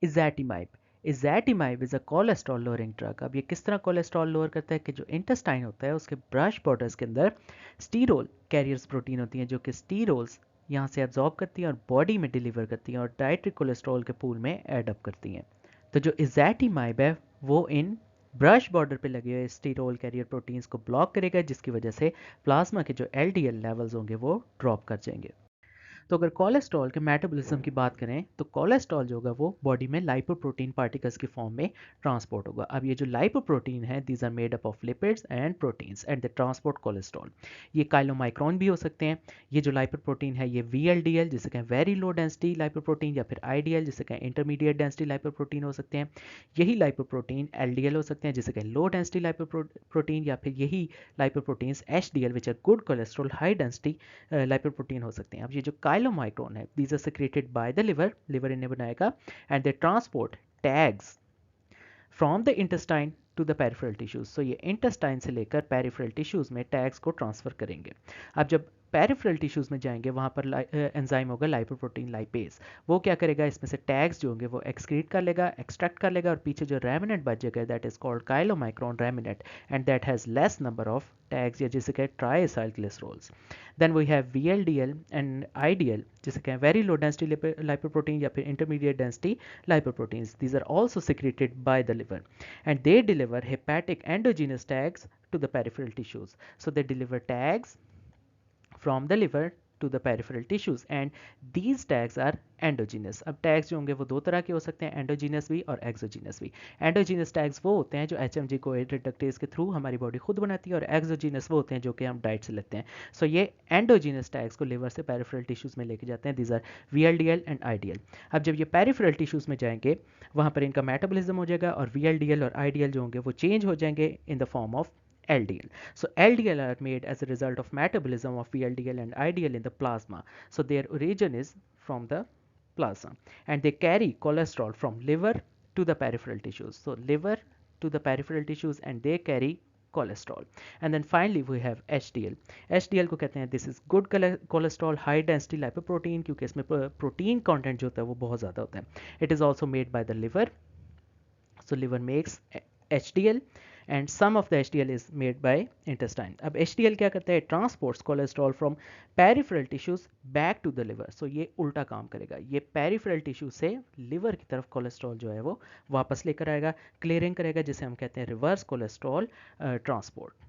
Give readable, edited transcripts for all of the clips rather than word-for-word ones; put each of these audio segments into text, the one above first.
इज़ैटिमाइब। Ezetimibe is a cholesterol lowering drug. अब ये किस तरह कोलेस्ट्रॉल लोअर करता है कि जो इंटेस्टाइन होता है उसके ब्रश बॉर्डर्स के अंदर स्टीरोल कैरियर्स प्रोटीन होती हैं जो कि स्टीरोल्स यहाँ से एब्जॉर्ब करती हैं और बॉडी में डिलीवर करती हैं और डाइटरी कोलेस्ट्रॉल के पूल में ऐड अप करती हैं। तो जो इज़ैटिमाइब है वो इन ब्रश बॉर्डर पे लगे हुए स्टीरोल कैरियर प्रोटीन्स को ब्लॉक करेगा जिसकी वजह से प्लाज्मा के जो एलडीएल लेवल्स होंगे वो ड्रॉप कर जाएंगे। तो अगर कोलेस्ट्रॉल के मेटाबॉलिज्म की बात करें तो कोलेस्ट्रॉल जो होगा वो बॉडी में लाइपोप्रोटीन पार्टिकल्स की फॉर्म में ट्रांसपोर्ट होगा। अब ये जो लाइपोप्रोटीन है these are made up of lipids and proteins and they transport cholesterol. ये काइलोमाइक्रोन भी हो सकते हैं। ये जो लाइपोप्रोटीन है ये वीएलडीएल जिसे कहें वेरी लो डेंसिटी लाइपोप्रोटीन या फिर आईडीएल जिसे कहें इंटरमीडिएट डेंसिटी लाइपोप्रोटीन हो सकते हैं। यही लाइपोप्रोटीन एलडीएल हो सकते हैं जिसे कहें लो डेंसिटी लाइपोप्रोटीन या फिर यही lipoproteins HDL which are good cholesterol high density lipoprotein हो सकते हैं। अब ये जो काइलोमाइक्रोन है these are secreted by the liver, liver इन्हें बनाएगा and they transport tags from the intestine to the peripheral tissues. So ये इंटेस्टाइन से लेकर पेरिफेरल टिश्यूज में टैग्स को ट्रांसफर करेंगे। अब जब पेरिफेरल टिश्यूज में जाएंगे वहाँ पर एंजाइम होगा लाइपोप्रोटीन लाइपेज। वो क्या करेगा इसमें से टैग्स जो होंगे वो एक्सक्रीट कर लेगा, एक्सट्रैक्ट कर लेगा और पीछे जो रेमिनेंट बचेगा that is called chylomicron remnant and that has less number of tags या जिसे कहें triacylglycerols. Then we have VLDL and IDL जिसे कहें वेरी लो डेंसिटी lipoprotein या फिर intermediate density lipoproteins. These are also secreted by the liver and they deliver hepatic endogenous tags to the peripheral tissues. So they deliver tags from the liver to the peripheral tissues and these tags are endogenous. अब tags जो होंगे वो दो तरह के हो सकते हैं, एंडोजीनस भी और एक्सोजीनस भी। एंडोजीनस टैग्स वो होते हैं जो HMG को रिडक्टेज के थ्रू हमारी बॉडी खुद बनाती है और एक्सोजीनस वो होते हैं जो कि हम डाइट से लेते हैं। सो ये एंडोजीनस टैग्स को लिवर से पेरिफेरल टिश्यूज में लेके जाते हैं। These are VLDL and IDL। अब जब ये पेरिफेरल टिश्यूज में जाएंगे वहाँ पर इनका मेटाबॉलिज्म हो जाएगा और VLDL और IDL जो होंगे वो चेंज हो जाएंगे इन the form of LDL. So LDL are made as a result of metabolism of VLDL and IDL in the plasma. So their origin is from the plasma and they carry cholesterol from liver to the peripheral tissues. So liver to the peripheral tissues and they carry cholesterol. And then finally we have HDL. HDL को कहते हैं this is good cholesterol high density lipoprotein क्योंकि इसमें protein content जो होता है वो बहुत ज़्यादा होता है। It is also made by the liver. So liver makes HDL and some of the HDL is made by intestine. अब HDL क्या करता है? Transports cholesterol from peripheral tissues back to the liver. So ये उल्टा काम करेगा, ये peripheral tissue से लिवर की तरफ कोलेस्ट्रॉल जो है वो वापस लेकर आएगा, क्लियरिंग करेगा जिसे हम कहते हैं रिवर्स कोलेस्ट्रॉल ट्रांसपोर्ट।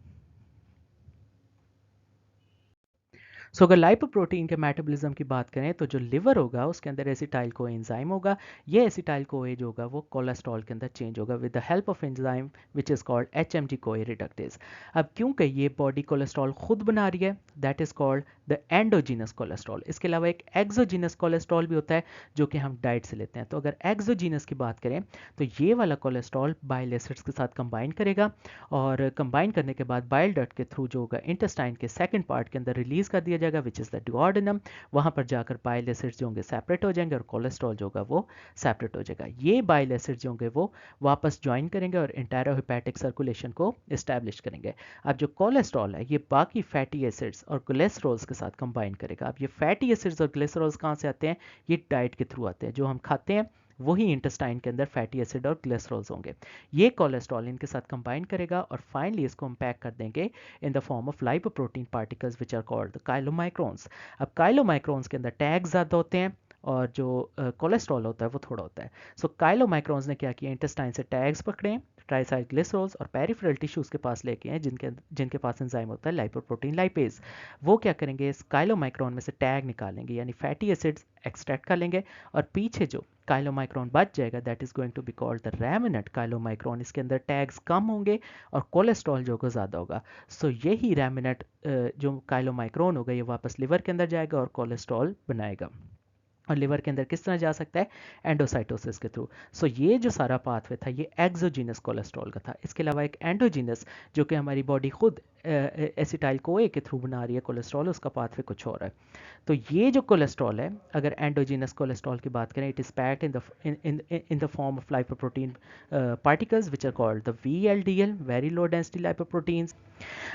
सो अगर लाइपोप्रोटीन के मेटाबॉलिज्म की बात करें तो जो लिवर होगा उसके अंदर एसिटाइल को एंजाइम होगा। ये एसिटाइल को जो होगा वो कोलेस्ट्रॉल के अंदर चेंज होगा with the help of enzyme which is called HMG को रिडक्टेज। अब क्योंकि ये बॉडी कोलेस्ट्रॉल खुद बना रही है that is called the endogenous cholesterol. इसके अलावा एक एक्सोजीनस कोलेस्ट्रॉल भी होता है जो कि हम डाइट से लेते हैं। तो अगर एक्सोजीनस की बात करें तो ये वाला कोलेस्ट्रॉल बाइल एसिड्स के साथ कंबाइन करेगा और कंबाइन करने के बाद बाइल डक्ट के थ्रू जो होगा इंटेस्टाइन के सेकंड पार्ट के अंदर रिलीज कर दिया जाएगा विच इज़ द डुओडेनम। वहाँ पर जाकर बाइल एसिड्स जो होंगे सेपरेट हो जाएंगे और कोलेस्ट्रॉल जो होगा वो सेपरेट हो जाएगा। ये बाइल एसिड्स जो होंगे वो वापस ज्वाइन करेंगे और इंटेरोहेपेटिक सर्कुलेशन को इस्टेब्लिश करेंगे। अब जो कोलेस्ट्रॉल है ये बाकी फैटी एसिड्स और ग्लिसरॉल्स के साथ कंबाइन करेगा। अब ये फैटी एसिड्स और ग्लिसरॉल्स कहाँ से आते हैं? ये डाइट के थ्रू आते हैं। जो हम खाते हैं वही इंटेस्टाइन के अंदर फैटी एसिड और ग्लिसरॉल्स होंगे। ये कोलेस्ट्रॉल इनके साथ कंबाइन करेगा और फाइनली इसको हम पैक कर देंगे in the form of lipoprotein particles which are called the chylomicrons. अब काइलोमाइक्रोन्स के अंदर टैग ज़्यादा होते हैं और जो कोलेस्ट्रॉल होता है वो थोड़ा होता है। सो काइलोमाइक्रोन्स ने क्या किया? इंटेस्टाइन से टैग्स पकड़े ट्राइसाइड ग्लिसरॉल्स और पेरिफेरल टिश्यूज के पास लेके हैं जिनके पास एंजाइम होता है लाइपोप्रोटीन लाइपेज। वो क्या करेंगे? इस काइलोमाइक्रोन में से टैग निकालेंगे यानी फैटी एसिड्स एक्सट्रैक्ट कर लेंगे और पीछे जो काइलोमाइक्रोन बच जाएगा that is going to be called the remnant chylomicron. इसके अंदर टैग्स कम होंगे और कोलेस्ट्रॉल जो होगा ज़्यादा होगा। सो यही रेमिनेंट जो काइलोमाइक्रोन होगा ये वापस लिवर के अंदर जाएगा और कोलेस्ट्रॉल बनाएगा और लिवर के अंदर किस तरह जा सकता है? एंडोसाइटोसिस के थ्रू। सो ये जो सारा पाथवे था ये एक्सोजीनस कोलेस्ट्रॉल का था। इसके अलावा एक एंडोजीनस जो कि हमारी बॉडी खुद एसिटाइल कोए के थ्रू बना रही है कोलेस्ट्रॉल, उसका पाथवे कुछ और है। तो ये जो कोलेस्ट्रॉल है अगर एंडोजीनस कोलेस्ट्रॉल की बात करें it is packed in the form of lipoprotein particles which are called the VLDL very low density lipoproteins.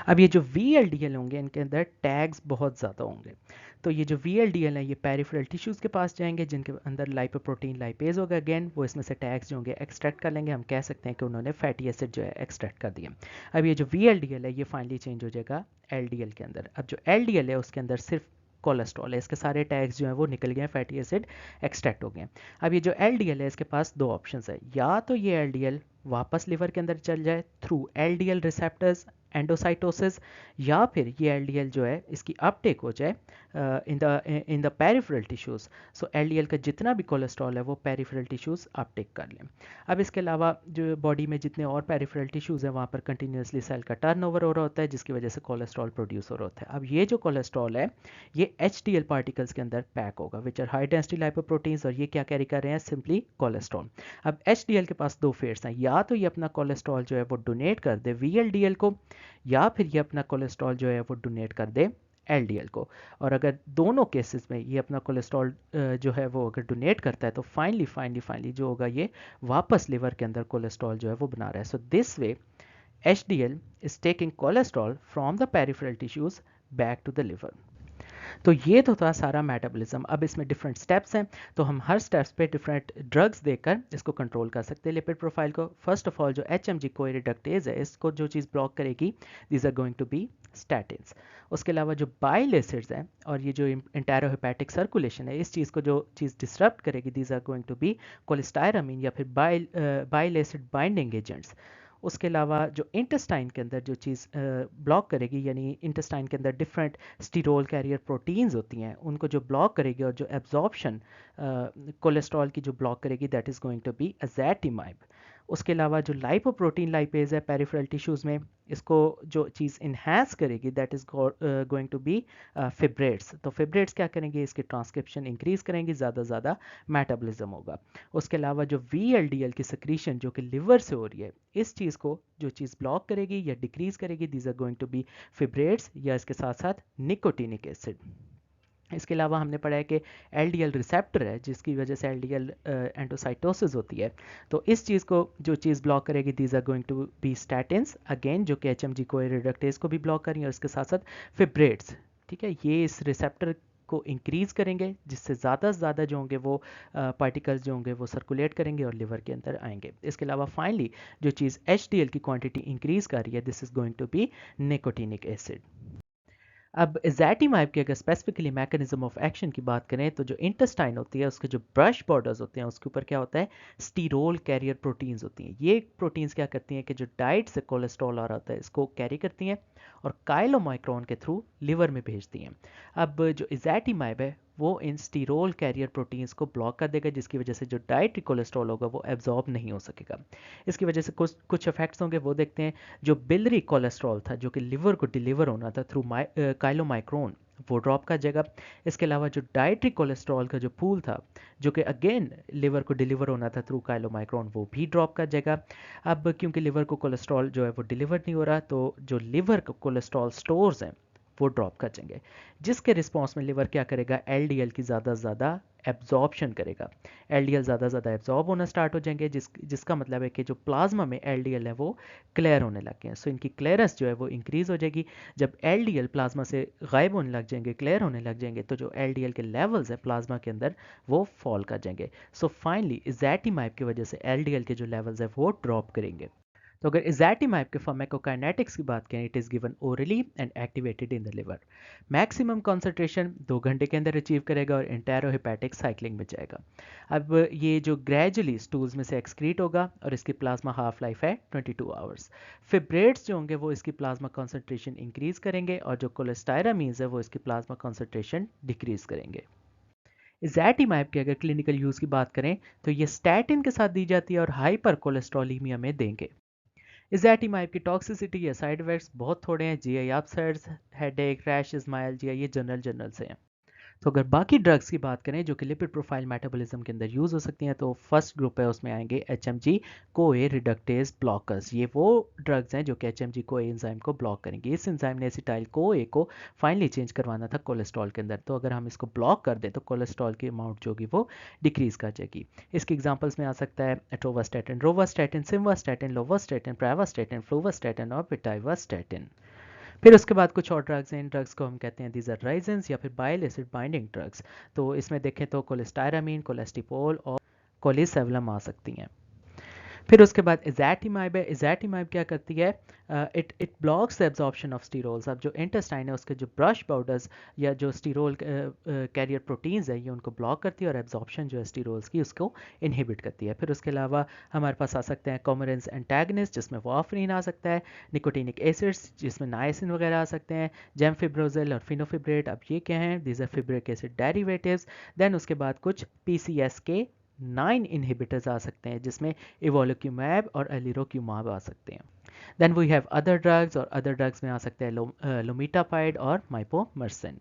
अब ये जो VLDL होंगे इनके अंदर टैग्स बहुत ज़्यादा होंगे। तो ये जो VLDL है ये पेरिफेरल टिश्यूज़ के पास जाएंगे जिनके अंदर लाइपोप्रोटीन लाइपेज होगा, अगेन वो इसमें से टैग्स जो होंगे एक्सट्रैक्ट कर लेंगे, हम कह सकते हैं कि उन्होंने फैटी एसिड जो है एक्सट्रैक्ट कर दिया। अब ये जो VLDL है ये फाइनली चेंज हो जाएगा LDL के अंदर। अब जो LDL है उसके अंदर सिर्फ कोलेस्ट्रॉल है, इसके सारे टैग्स जो हैं वो निकल गए हैं, फैटी एसिड एक्सट्रैक्ट हो गए हैं। अब ये जो LDL है इसके पास दो ऑप्शंस है, या तो ये LDL वापस लिवर के अंदर चल जाए थ्रू LDL रिसेप्टर्स एंडोसाइटोसिस, या फिर ये LDL जो है इसकी अपटेक हो जाए in the peripheral tissues. So LDL का जितना भी कोलेस्ट्रॉल है वो पेरिफेरल टिश्यूज़ अपटेक कर लें। अब इसके अलावा जो बॉडी में जितने और पेरिफेरल टिश्यूज़ हैं वहाँ पर कंटिन्यूसली सेल का टर्नओवर हो रहा होता है जिसकी वजह से कोलेस्ट्रॉल प्रोड्यूस हो रहा होता है। अब ये जो कोलेस्ट्रॉल है ये HDL पार्टिकल्स के अंदर पैक होगा which are high density lipoproteins, और ये क्या कैरी कर रहे हैं, सिंपली कोलेस्ट्रॉल। अब HDL के पास दो फेट्स हैं, या तो ये अपना कोलेस्ट्रॉल जो है वो डोनेट कर दे VLDL को, या फिर ये अपना कोलेस्ट्रॉल जो है वो डोनेट कर दे LDL को। और अगर दोनों केसेस में ये अपना कोलेस्ट्रॉल जो है वो अगर डोनेट करता है तो फाइनली जो होगा ये वापस लिवर के अंदर कोलेस्ट्रॉल जो है वो बना रहा है। So this way HDL is taking cholesterol from the peripheral tissues back to the liver। तो ये तो था सारा मेटाबॉलिज्म। अब इसमें डिफरेंट स्टेप्स हैं, तो हम हर स्टेप्स पे डिफरेंट ड्रग्स देकर इसको कंट्रोल कर सकते हैं लिपिड प्रोफाइल को। फर्स्ट ऑफ ऑल जो HMG कोई रिडक्टेज है इसको जो चीज़ ब्लॉक करेगी these are going to be statins. उसके अलावा जो बाइल एसिड्स हैं और ये जो इंटेरोहेपेटिक सर्कुलेशन है इस चीज़ को जो चीज़ डिसरप्ट करेगी these are going to be cholestyramine या फिर बाइल एसिड बाइंडिंग एजेंट्स। उसके अलावा जो इंटेस्टाइन के अंदर जो चीज़ ब्लॉक करेगी, यानी इंटेस्टाइन के अंदर डिफरेंट स्टीरोल कैरियर प्रोटीन्स होती हैं उनको जो ब्लॉक करेगी और जो एब्जॉर्प्शन कोलेस्ट्रॉल की जो ब्लॉक करेगी that is going to be ezetimibe. उसके अलावा जो लाइपोप्रोटीन लाइपेज है पेरिफेरल टिश्यूज़ में इसको जो चीज़ इन्हांस करेगी that is going to be fibrates. तो फिब्रेट्स क्या करेंगे, इसकी ट्रांसक्रिप्शन इंक्रीज़ करेंगी, ज़्यादा मेटाबॉलिज्म होगा। उसके अलावा जो VLDL की सक्रीशन जो कि लिवर से हो रही है इस चीज़ को जो चीज़ ब्लॉक करेगी या डिक्रीज़ करेगी these are going to be fibrates या इसके साथ साथ निकोटिनिक एसिड। इसके अलावा हमने पढ़ा है कि LDL रिसेप्टर है जिसकी वजह से LDL एंडोसाइटोसिस होती है, तो इस चीज़ को जो चीज़ ब्लॉक करेगी these are going to be statins, again जो कि HMG कोई रिडक्टेज को भी ब्लॉक करेंगे और इसके साथ साथ फिब्रेट्स। ठीक है, ये इस रिसेप्टर को इंक्रीज़ करेंगे जिससे ज़्यादा से ज़्यादा जो होंगे वो पार्टिकल्स जो होंगे वो सर्कुलेट करेंगे और लिवर के अंदर आएंगे। इसके अलावा फाइनली जो चीज़ HDL की क्वांटिटी इंक्रीज़ कर रही है this is going to be nicotinic acid. अब एज़ैटिमाइब के अगर स्पेसिफिकली मैकेनिज्म ऑफ एक्शन की बात करें तो जो इंटेस्टाइन होती है उसके जो ब्रश बॉर्डर्स होते हैं उसके ऊपर क्या होता है, स्टीरोल कैरियर प्रोटीन्स होती हैं। ये प्रोटीन्स क्या करती हैं कि जो डाइट से कोलेस्ट्रॉल आ रहा होता है इसको कैरी करती हैं और काइलोमाइक्रोन के थ्रू लिवर में भेजती हैं। अब जो एज़ैटिमाइब है वो इन स्टीरोल कैरियर प्रोटीन्स को ब्लॉक कर देगा जिसकी वजह से जो डाइटरी कोलेस्ट्रॉल होगा वो एब्जॉर्ब नहीं हो सकेगा। इसकी वजह से कुछ इफेक्ट्स होंगे, वो देखते हैं। जो बिलरी कोलेस्ट्रॉल था जो कि लिवर को डिलीवर होना था थ्रू काइलोमाइक्रोन वो ड्रॉप कर जाएगा। इसके अलावा जो डाइटरी कोलेस्ट्रॉल का जो पूल था जो कि अगेन लिवर को डिलीवर होना था थ्रू काइलोमाइक्रोन वो भी ड्रॉप कर जाएगा। अब क्योंकि लिवर को कोलेस्ट्रॉल जो है वो डिलीवर नहीं हो रहा तो जो लिवर को कोलेस्ट्रॉल स्टोर्स हैं वो ड्रॉप कर जाएंगे, जिसके रिस्पॉन्स में लिवर क्या करेगा, LDL की ज़्यादा से ज़्यादा एब्जॉर्प्शन करेगा। LDL ज़्यादा से ज़्यादा एब्जॉर्ब होना स्टार्ट हो जाएंगे जिसका मतलब है कि जो प्लाज्मा में LDL है वो क्लियर होने लग गए हैं। सो इनकी क्लियरेंस जो है वो इंक्रीज़ हो जाएगी। जब LDL प्लाज्मा से गायब होने लग जाएंगे, क्लियर होने लग जाएंगे, तो जो LDL के लेवल्स है प्लाज्मा के अंदर वो फॉल कर जाएंगे। सो फाइनली एज़ैटिमाइब की वजह से LDL के जो लेवल्स है वो ड्रॉप करेंगे। तो अगर एज़ैटिमाइब के फार्माकोकाइनेटिक्स की बात करें, it is given orally and activated in the liver. Maximum concentration 2 घंटे के अंदर अचीव करेगा और इंटेरोहेपेटिक साइक्लिंग में जाएगा। अब ये जो ग्रेजुअली स्टूल्स में से एक्सक्रीट होगा और इसकी प्लाज्मा हाफ लाइफ है 22 आवर्स। फिब्रेट्स जो होंगे वो इसकी प्लाज्मा कॉन्सेंट्रेशन इंक्रीज करेंगे और जो कोलेस्टायरामीन्स है वो इसकी प्लाज्मा कॉन्सेंट्रेशन डिक्रीज करेंगे। एज़ैटिमाइब के अगर क्लिनिकल यूज़ की बात करें तो ये स्टैटिन के साथ दी जाती है और हाइपर कोलेस्ट्रॉलीमिया में देंगे। एज़ैटिमाइब की टॉक्सिसिटी या साइड इफेक्ट्स बहुत थोड़े हैं, GI अपसेट्स, हेडेक, रैशेस, मायल्जिया, ये जनरल से हैं। तो अगर बाकी ड्रग्स की बात करें जो कि लिपिड प्रोफाइल मेटाबॉलिज्म के अंदर यूज़ हो सकती हैं तो फर्स्ट ग्रुप है उसमें आएंगे HMG कोए रिडक्टेज ब्लॉकर्स। ये वो ड्रग्स हैं जो कि HMG कोए एंजाइम को ब्लॉक करेंगे। इस एंजाइम ने एसिटाइल कोए को फाइनली चेंज करवाना था कोलेस्ट्रॉल के अंदर, तो अगर हम इसको ब्लॉक कर दें तो कोलेस्ट्रॉल की अमाउंट जो होगी वो डिक्रीज कर जाएगी। इसके एग्जाम्पल्स में आ सकता है एटोवास्टैटिन, रोवास्टैटिन, सिमवास्टैटिन, लोवास्टैटिन, प्राइवास्टैटिन, फ्लूवास्टैटिन और पिटाइवास्टैटिन। फिर उसके बाद कुछ और ड्रग्स हैं, इन ड्रग्स को हम कहते हैं दीज आर राइजेंस या फिर बाइल एसिड बाइंडिंग ड्रग्स। तो इसमें देखें तो कोलेस्टायरामीन, कोलेस्टिपोल और कोलिसेवलम आ सकती हैं। फिर उसके बाद इजैटिमाइब है। इजैटिमाइब क्या करती है, it blocks the absorption of sterols. अब जो इंटेस्टाइन है उसके जो ब्रश पाउडर्स या जो स्टीरोल कैरियर प्रोटीन्स है ये उनको ब्लॉक करती है और एब्जॉर्प्शन जो है स्टीरोल्स की उसको इनहिबिट करती है। फिर उसके अलावा हमारे पास आ सकते हैं कोमरेंस एंटागनिस्ट जिसमें वार्फरिन आ सकता है, निकोटिनिक एसिड्स जिसमें नाइसिन वगैरह आ सकते हैं, जेमफिब्रोजिल और फिनोफिब्रेट। अब ये क्या हैं, these are fibric acid derivatives. Then उसके बाद कुछ PCSK 9 इनहिबिटर्स आ सकते हैं जिसमें इवोलुक्यूमैब और एलिरोक्यूमाब आ सकते हैं। Then we have other drugs, और अदर ड्रग्स में आ सकते हैं लोमिटापाइड और माइपोमर्सिन।